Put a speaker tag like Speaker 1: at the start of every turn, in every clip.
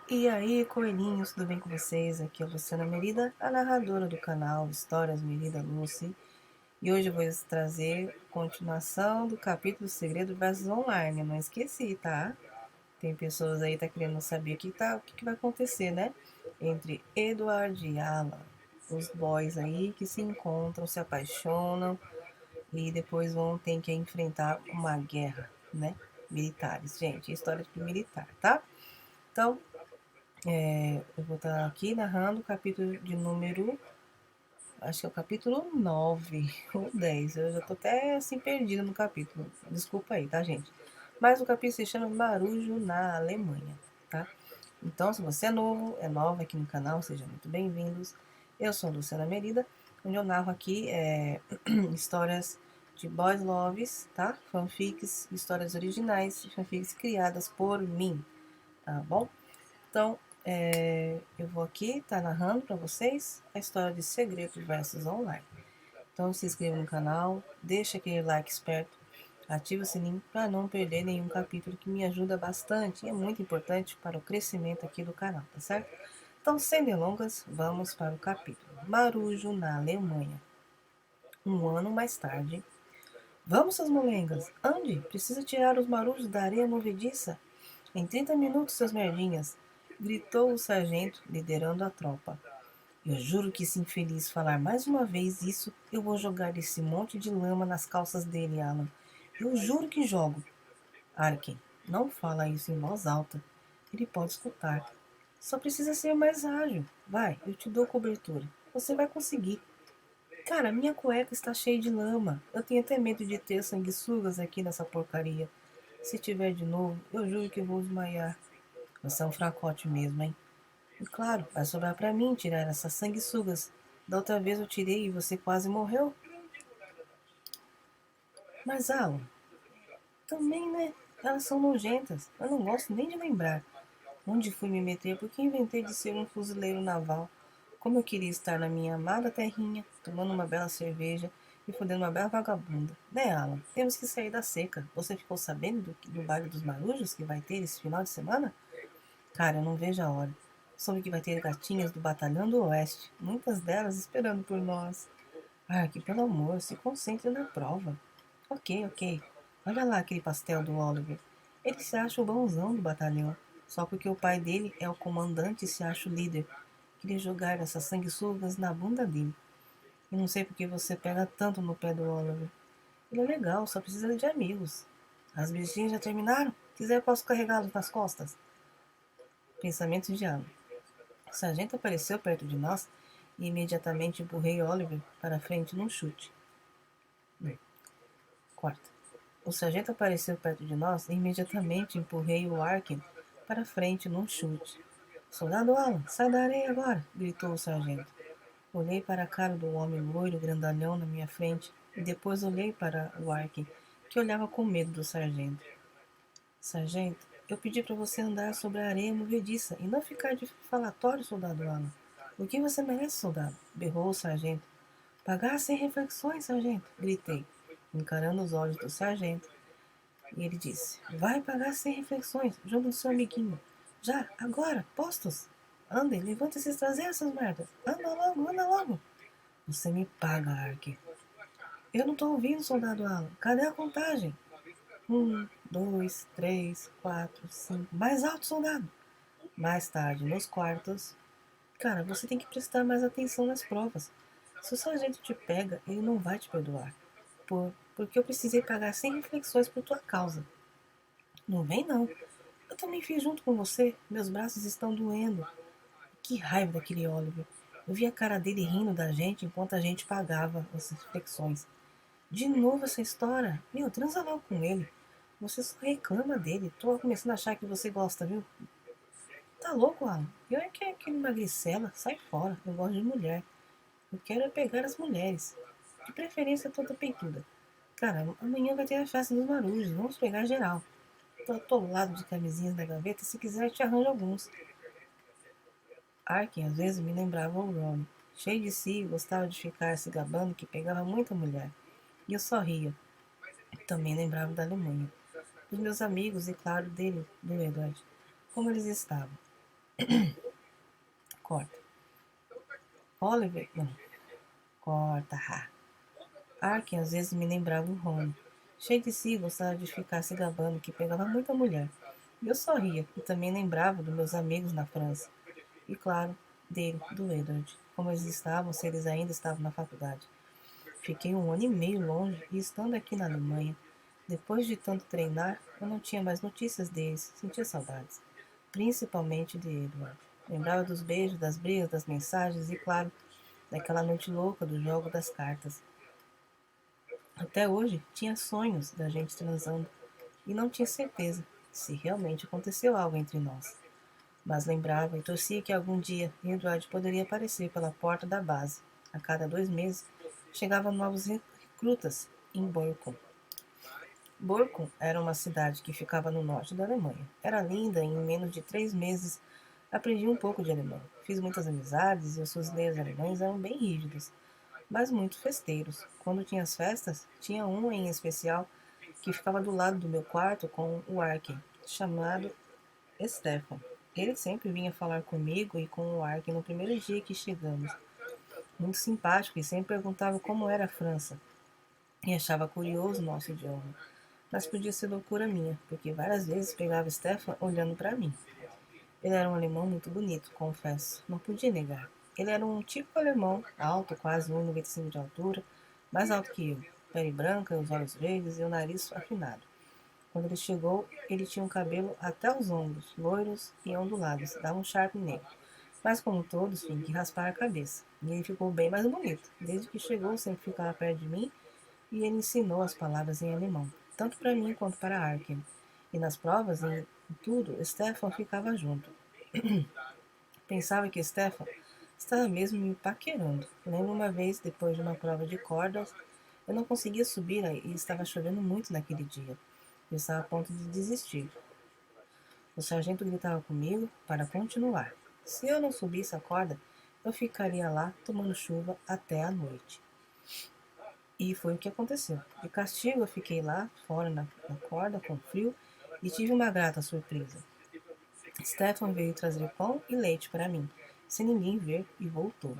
Speaker 1: E aí, coelhinhos, tudo bem com vocês? Aqui é a Luciana Merida, a narradora do canal Histórias Merida Lucy. E hoje eu vou trazer continuação do capítulo Segredo versus Online. Eu não esqueci, tá? Tem pessoas aí que tá querendo saber o que vai acontecer, né? Entre Edward e Alan. Os boys aí que se encontram, se apaixonam e depois vão ter que enfrentar uma guerra, né? Militares. Gente, história de militar, tá? Então, eu vou estar aqui narrando o capítulo de número. Acho que é o capítulo 9 ou 10. Eu já tô até assim perdida no capítulo. Desculpa aí, tá, gente? Mas o capítulo se chama Marujo na Alemanha, tá? Então, se você é novo, é nova aqui no canal, sejam muito bem-vindos. Eu sou a Luciana Merida, onde eu narro aqui histórias de boys loves, tá? Fanfics, histórias originais, fanfics criadas por mim, tá bom? Então, eu vou aqui estar narrando para vocês a história de Segredo versus Online. Então, se inscreva no canal, deixa aquele like esperto, ativa o sininho para não perder nenhum capítulo que me ajuda bastante e é muito importante para o crescimento aqui do canal, tá certo? Então, sem delongas, vamos para o capítulo. Marujo na Alemanha. Um ano mais tarde. Vamos, seus molengas, ande, precisa tirar os marujos da areia movediça. Em 30 minutos, seus merdinhas, gritou o sargento, liderando a tropa. Eu juro que se infeliz falar mais uma vez isso, eu vou jogar esse monte de lama nas calças dele, Alan. Eu juro que jogo. Arkin, não fala isso em voz alta. Ele pode escutar. Só precisa ser mais ágil. Vai, eu te dou cobertura. Você vai conseguir. Cara, minha cueca está cheia de lama. Eu tenho até medo de ter sanguessugas aqui nessa porcaria. Se tiver de novo, eu juro que vou desmaiar. Você é um fracote mesmo, hein? E claro, vai sobrar pra mim tirar essas sanguessugas. Da outra vez eu tirei e você quase morreu. Mas, Alan, também, né? Elas são nojentas. Eu não gosto nem de lembrar. Onde fui me meter porque inventei de ser um fuzileiro naval. Como eu queria estar na minha amada terrinha, tomando uma bela cerveja e fodendo uma bela vagabunda. Né, Alan? Temos que sair da seca. Você ficou sabendo do baile dos marujos que vai ter esse final de semana? Cara, eu não vejo a hora. Soube que vai ter gatinhas do Batalhão do Oeste, muitas delas esperando por nós. Ah, que pelo amor, se concentre na prova. Ok, ok. Olha lá aquele pastel do Oliver. Ele se acha o bonzão do batalhão, só porque o pai dele é o comandante e se acha o líder. Queria jogar essas sanguessugas na bunda dele. E não sei por que você pega tanto no pé do Oliver. Ele é legal, só precisa de amigos. As bichinhas já terminaram? Se quiser, posso carregá-los nas costas. Pensamento de Alan. O sargento apareceu perto de nós e imediatamente empurrei Oliver para frente num chute. Quarta. O sargento apareceu perto de nós e imediatamente empurrei o Arkin para frente num chute. Soldado Alan, sai da areia agora! Gritou o sargento. Olhei para a cara do homem loiro grandalhão na minha frente e depois olhei para o Arkin, que olhava com medo do sargento. Sargento, eu pedi para você andar sobre a areia movediça e não ficar de falatório, soldado Alan. O que você merece, soldado? Berrou o sargento. Pagar sem reflexões, sargento, gritei, encarando os olhos do sargento. E ele disse, vai pagar sem reflexões, junto do seu amiguinho. Já, agora, postos. Andem, levanta esses traseiros, seus merdas. Anda logo, anda logo. Você me paga, Ark. Eu não tô ouvindo, soldado Alan. Cadê a contagem? 1, 2, 3, 4, 5. Mais alto, soldado. Mais tarde, nos quartos. Cara, você tem que prestar mais atenção nas provas. Se o sargento te pega, ele não vai te perdoar. Porque eu precisei pagar sem reflexões por tua causa. Não vem, não. Eu também fiz junto com você. Meus braços estão doendo. Que raiva daquele Oliver. Eu vi a cara dele rindo da gente enquanto a gente pagava as reflexões. De novo essa história? Meu, transa logo com ele. Você só reclama dele. Tô começando a achar que você gosta, viu? Tá louco, Alan? Eu é que é aquele magricela. Sai fora. Eu gosto de mulher. Eu quero é pegar as mulheres. De preferência toda peituda. Cara, amanhã vai ter a festa dos marujos. Vamos pegar geral. Tô atolado de camisinhas na gaveta. Se quiser, eu te arranjo alguns. Arkin às vezes me lembrava o Ron. Cheio de si, gostava de ficar se gabando que pegava muita mulher. E eu só ria. Também lembrava da Alemanha. Dos meus amigos e, claro, dele, do Edward. Como eles estavam. Corta. Oliver, não, corta, ha. Arkin às vezes me lembrava o Rony. Cheio de si, gostava de ficar se gabando que pegava muita mulher. E eu sorria e também lembrava dos meus amigos na França. E claro, dele, do Edward. Como eles estavam, se eles ainda estavam na faculdade. Fiquei 1 ano e meio longe e estando aqui na Alemanha, depois de tanto treinar, eu não tinha mais notícias deles, sentia saudades. Principalmente de Edward. Lembrava dos beijos, das brigas, das mensagens e, claro, daquela noite louca do jogo das cartas. Até hoje, tinha sonhos da gente transando e não tinha certeza se realmente aconteceu algo entre nós. Mas lembrava e torcia que algum dia Edward poderia aparecer pela porta da base. A cada 2 meses, chegavam novos recrutas em Borkum. Borkum era uma cidade que ficava no norte da Alemanha. Era linda e em menos de 3 meses aprendi um pouco de alemão. Fiz muitas amizades e os fuzileiros alemães eram bem rígidos, mas muito festeiros. Quando tinha as festas, tinha um em especial que ficava do lado do meu quarto com o Arkin, chamado Stefan. Ele sempre vinha falar comigo e com o Arkin no primeiro dia que chegamos. Muito simpático e sempre perguntava como era a França. E achava curioso o nosso idioma. Mas podia ser loucura minha, porque várias vezes pegava Stefan olhando para mim. Ele era um alemão muito bonito, confesso. Não podia negar. Ele era um típico alemão, alto, quase 1,95 de altura, mais alto que eu. Pele branca, os olhos verdes e o nariz afinado. Quando ele chegou, ele tinha um cabelo até os ombros, loiros e ondulados, dava um charme nele. Mas como todos, tinha que raspar a cabeça. E ele ficou bem mais bonito. Desde que chegou, sempre ficava perto de mim e ele ensinou as palavras em alemão, tanto para mim quanto para Arkin. E nas provas, em tudo, Stefan ficava junto. Pensava que Stefan estava mesmo me paquerando. Lembro uma vez, depois de uma prova de cordas, eu não conseguia subir e estava chovendo muito naquele dia. Eu estava a ponto de desistir. O sargento gritava comigo para continuar. Se eu não subisse a corda, eu ficaria lá tomando chuva até a noite. E foi o que aconteceu. De castigo, eu fiquei lá, fora na corda, com frio, e tive uma grata surpresa. Stefan veio trazer pão e leite para mim, sem ninguém ver, e voltou.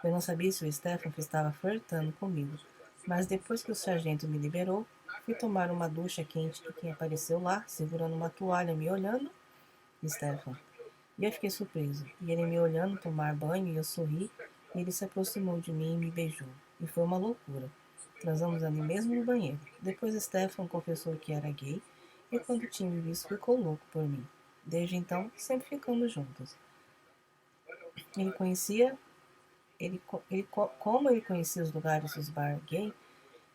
Speaker 1: Eu não sabia se o Stefan estava flertando comigo, mas depois que o sargento me liberou, fui tomar uma ducha quente e quem apareceu lá, segurando uma toalha, me olhando, Stefan. E eu fiquei surpreso, e ele me olhando tomar banho, e eu sorri, e ele se aproximou de mim e me beijou. E foi uma loucura. Transamos ali mesmo no banheiro. Depois Stefan confessou que era gay, e quando tinha me visto ficou louco por mim. Desde então, sempre ficamos juntos. Ele conhecia, como ele conhecia os lugares dos bar gay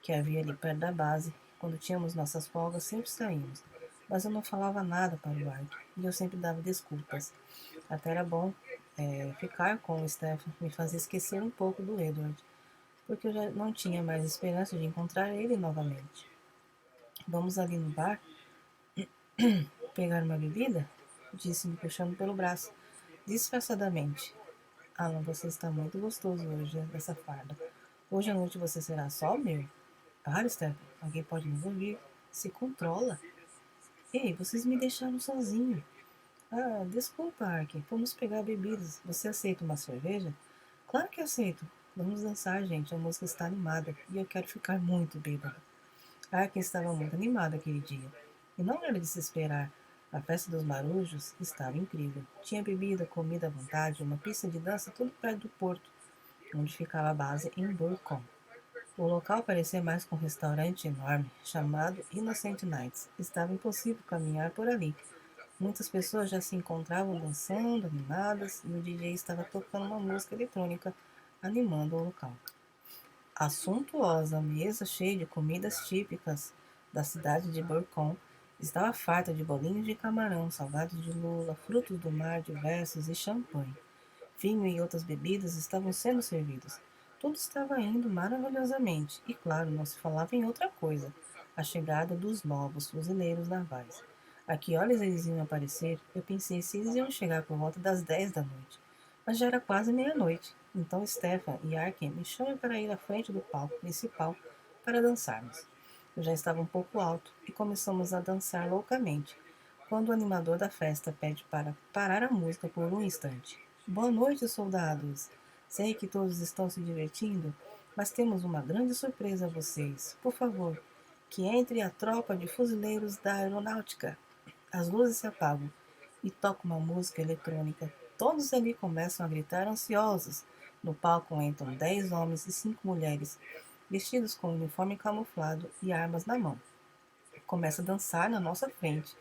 Speaker 1: que havia ali perto da base, quando tínhamos nossas folgas, sempre saímos. Mas eu não falava nada para o Ark, e eu sempre dava desculpas. Até era bom ficar com o Stefan, me fazia esquecer um pouco do Edward, porque eu já não tinha mais esperança de encontrar ele novamente. Vamos ali no bar pegar uma bebida? Disse-me puxando pelo braço, disfarçadamente. Alan, você está muito gostoso hoje, nessa farda. Hoje à noite você será só meu? Para, Stefan, alguém pode nos ouvir. Se controla. Ei, vocês me deixaram sozinho. Ah, desculpa, Ark. Vamos pegar bebidas. Você aceita uma cerveja? Claro que aceito. Vamos dançar, gente. A música está animada e eu quero ficar muito bêbada. Ark estava muito animada aquele dia. E não era de se esperar. A festa dos marujos estava incrível. Tinha bebida, comida à vontade, uma pista de dança tudo perto do porto, onde ficava a base em Burcon. O local parecia mais que um restaurante enorme, chamado Innocent Nights. Estava impossível caminhar por ali. Muitas pessoas já se encontravam dançando, animadas, e o DJ estava tocando uma música eletrônica, animando o local. A suntuosa mesa cheia de comidas típicas da cidade de Burcon estava farta de bolinhos de camarão, salgados de lula, frutos do mar diversos e champanhe. Vinho e outras bebidas estavam sendo servidos. Tudo estava indo maravilhosamente, e claro, não se falava em outra coisa: a chegada dos novos fuzileiros navais. A que horas eles iam aparecer, eu pensei se eles iam chegar por volta das 10 da noite. Mas já era quase meia-noite. Então Stefan e Arken me chamam para ir à frente do palco principal para dançarmos. Eu já estava um pouco alto e começamos a dançar loucamente. quando o animador da festa pede para parar a música por um instante. Boa noite, soldados! Sei que todos estão se divertindo, mas temos uma grande surpresa a vocês. Por favor, que entre a tropa de fuzileiros da aeronáutica. As luzes se apagam e toca uma música eletrônica. Todos ali começam a gritar ansiosos. No palco entram 10 homens e 5 mulheres, vestidos com uniforme camuflado e armas na mão. Começa a dançar na nossa frente,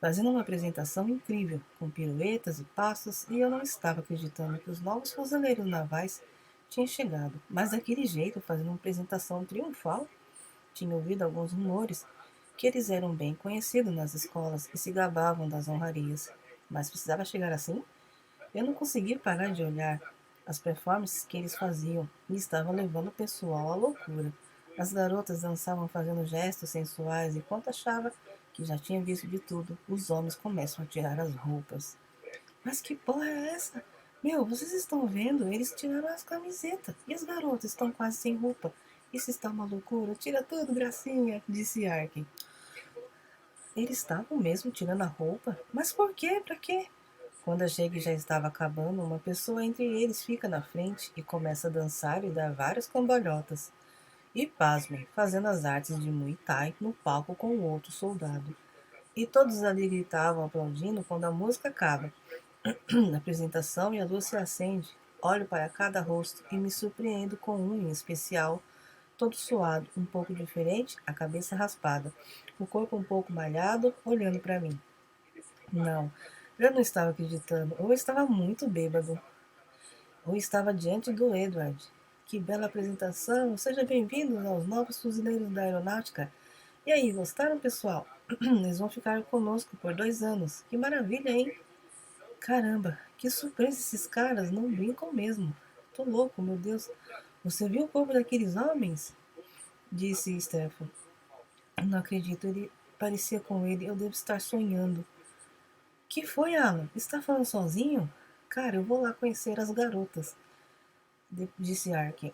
Speaker 1: fazendo uma apresentação incrível, com piruetas e passos, e eu não estava acreditando que os novos fuzileiros navais tinham chegado, mas daquele jeito, fazendo uma apresentação triunfal. Tinha ouvido alguns rumores que eles eram bem conhecidos nas escolas e se gabavam das honrarias, mas precisava chegar assim? Eu não conseguia parar de olhar as performances que eles faziam e estavam levando o pessoal à loucura. As garotas dançavam fazendo gestos sensuais, e enquanto achava que já tinha visto de tudo, os homens começam a tirar as roupas. Mas que porra é essa? Meu, vocês estão vendo? Eles tiraram as camisetas e as garotas estão quase sem roupa. Isso está uma loucura. Tira tudo, gracinha, disse Arkin. Eles estavam mesmo tirando a roupa? Mas por quê? Pra quê? Quando achei que já estava acabando, uma pessoa entre eles fica na frente e começa a dançar e dar várias cambalhotas. E pasmem, fazendo as artes de Muay Thai no palco com o outro soldado. E todos ali gritavam aplaudindo quando a música acaba. Na apresentação e a luz se acende. Olho para cada rosto e me surpreendo com um em especial, todo suado, um pouco diferente, a cabeça raspada, o corpo um pouco malhado, olhando para mim. Não, eu não estava acreditando. Ou estava muito bêbado. Ou estava diante do Edward. Que bela apresentação! Sejam bem-vindos aos novos fuzileiros da aeronáutica. E aí, gostaram, pessoal? Eles vão ficar conosco por 2 anos. Que maravilha, hein? Caramba, que surpresa esses caras! Não brincam mesmo. Tô louco, meu Deus. Você viu o corpo daqueles homens? Disse Stefan. Não acredito, ele parecia com ele. Eu devo estar sonhando. Que foi, Alan? Está falando sozinho? Cara, eu vou lá conhecer as garotas, disse Arkin.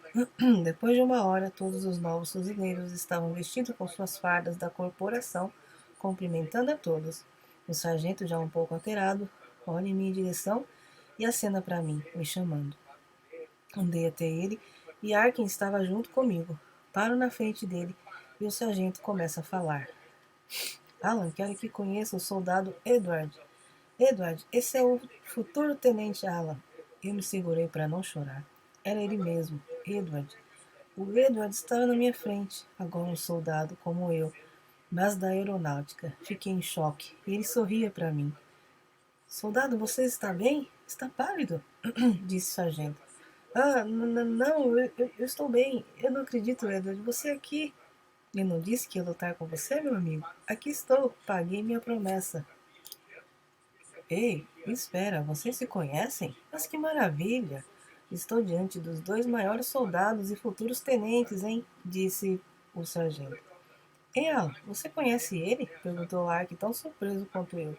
Speaker 1: Depois de uma hora, todos os novos fuzileiros estavam vestidos com suas fardas da corporação, cumprimentando a todos. O sargento, já um pouco alterado, olha em minha direção e acena para mim, me chamando. Andei até ele e Arkin estava junto comigo. Paro na frente dele e o sargento começa a falar. Alan, quero que conheça o soldado Edward. Edward, esse é o futuro tenente Alan. Eu me segurei para não chorar. Era ele mesmo, Edward. O Edward estava na minha frente, agora um soldado como eu, mas da aeronáutica. Fiquei em choque e ele sorria para mim. Soldado, você está bem? Está pálido? Disse o sargento. Ah, não, eu estou bem. Eu não acredito, Edward. Você aqui. Eu não disse que ia lutar com você, meu amigo? Aqui estou. Paguei minha promessa. Ei, espera, vocês se conhecem? Mas que maravilha! Estou diante dos 2 maiores soldados e futuros tenentes, hein? Disse o sargento. Ei, Alan, você conhece ele? Perguntou Ark, tão surpreso quanto eu.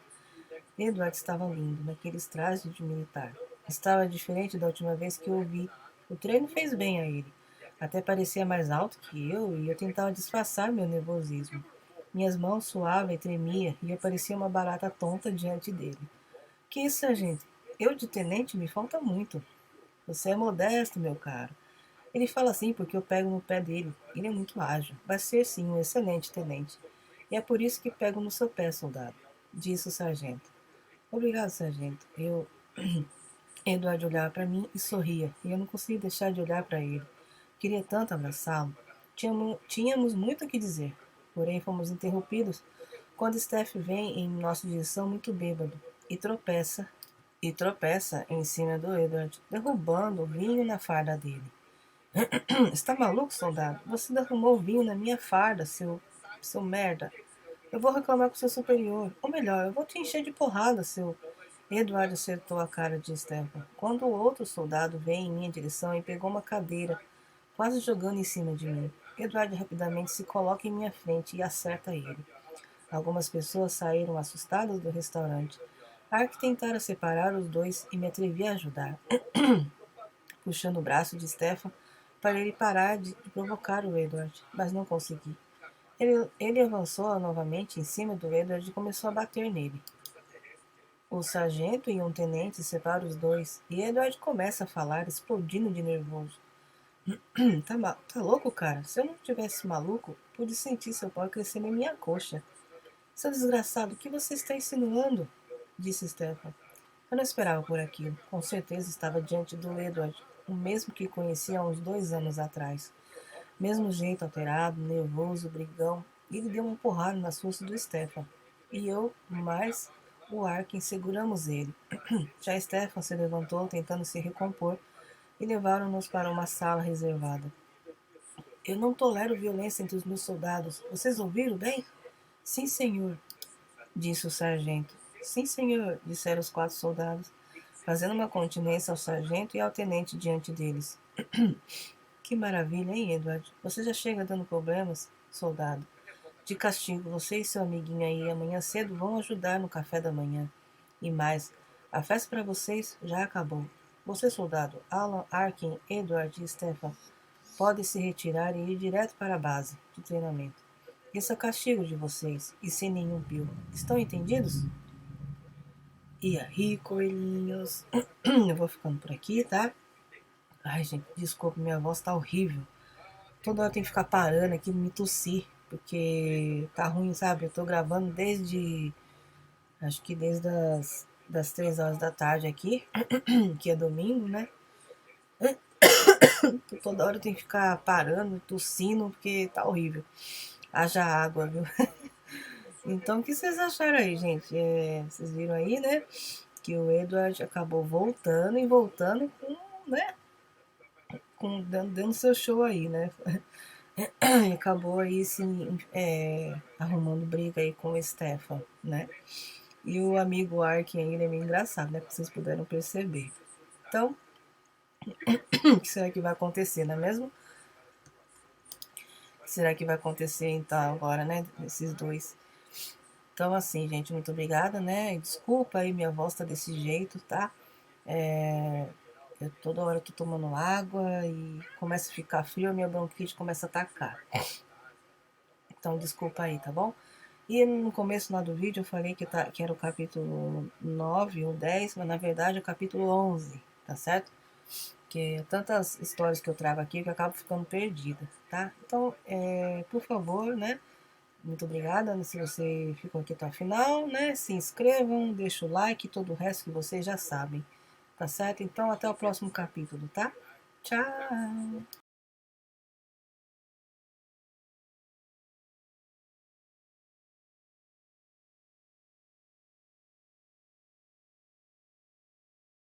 Speaker 1: Edward estava lindo, naqueles trajes de militar. Estava diferente da última vez que o vi. O treino fez bem a ele. Até parecia mais alto que eu e eu tentava disfarçar meu nervosismo. Minhas mãos suavam e tremia e eu parecia uma barata tonta diante dele. Que isso, sargento? Eu de tenente me falta muito. Você é modesto, meu caro. Ele fala assim porque eu pego no pé dele. Ele é muito ágil. Vai ser, sim, um excelente tenente. E é por isso que pego no seu pé, soldado, disse o sargento. Obrigado, sargento. Edward olhava para mim e sorria, e eu não conseguia deixar de olhar para ele. Queria tanto abraçá-lo. Tínhamos muito o que dizer, porém fomos interrompidos quando Steph vem em nossa direção muito bêbado e tropeça em cima do Edward, derrubando o vinho na farda dele. Está maluco, soldado? Você derramou vinho na minha farda, seu merda. Eu vou reclamar com seu superior. Ou melhor, eu vou te encher de porrada, seu... Eduardo acertou a cara de Stefan, quando o outro soldado veio em minha direção e pegou uma cadeira, quase jogando em cima de mim. Eduardo rapidamente se coloca em minha frente e acerta ele. Algumas pessoas saíram assustadas do restaurante. Ark tentara separar os dois e me atrevi a ajudar, puxando o braço de Stefan para ele parar de provocar o Edward, mas não consegui. Ele avançou novamente em cima do Edward e começou a bater nele. O sargento e um tenente separam os dois e Edward começa a falar, explodindo de nervoso. Tá louco, cara? Se eu não tivesse maluco, pude sentir seu pau crescer na minha coxa. Seu desgraçado, o que você está insinuando? Disse Stefan. Eu não esperava por aquilo. Com certeza estava diante do Edward, o mesmo que conhecia há uns 2 anos atrás. Mesmo jeito alterado, nervoso, brigão. Ele deu uma porrada nas forças do Stefan. E eu, mais o Arkin, seguramos ele. Já Stefan se levantou, tentando se recompor, e levaram-nos para uma sala reservada. Eu não tolero violência entre os meus soldados. Vocês ouviram bem? Sim, senhor, disse o sargento. Sim, senhor, disseram os 4 soldados, fazendo uma continência ao sargento e ao tenente diante deles. Que maravilha, hein, Edward? Você já chega dando problemas, soldado. De castigo, você e seu amiguinho aí amanhã cedo vão ajudar no café da manhã. E mais, a festa para vocês já acabou. Você, soldado, Alan, Arkin, Edward e Stefan, podem se retirar e ir direto para a base de treinamento. Esse é o castigo de vocês, e sem nenhum pio. Estão entendidos? E aí, coelhinhos? Eu vou ficando por aqui, tá? Ai, gente, desculpa, minha voz tá horrível. Toda hora tem que ficar parando aqui, me tossir, porque tá ruim, sabe? Eu tô gravando acho que desde das 3 horas da tarde aqui, que é domingo, né? Toda hora tem que ficar parando, tossindo, porque tá horrível. Haja água, viu? Então, o que vocês acharam aí, gente? Vocês viram aí, né? Que o Edward acabou voltando e voltando com, né? Dando seu show aí, né? E acabou aí, sim, arrumando briga aí com o Stefan, né? E o amigo Arkin aí, ele é meio engraçado, né? Que vocês puderam perceber. Então, o que será que vai acontecer, não é mesmo? O que será que vai acontecer, então, agora, né? Esses dois. Então, assim, gente, muito obrigada, né? Desculpa aí, minha voz tá desse jeito, tá? Eu toda hora tô tomando água e começa a ficar frio, a minha bronquite começa a atacar. Então, desculpa aí, tá bom? E no começo lá do vídeo eu falei que era o capítulo 9 ou 10, mas na verdade é o capítulo 11, tá certo? Porque é tantas histórias que eu trago aqui que eu acabo ficando perdida, tá? Então, por favor, né? Muito obrigada se você ficou aqui até o final, né? Se inscrevam, deixa o like e todo o resto que vocês já sabem, tá certo? Então, até o próximo capítulo, tá? Tchau!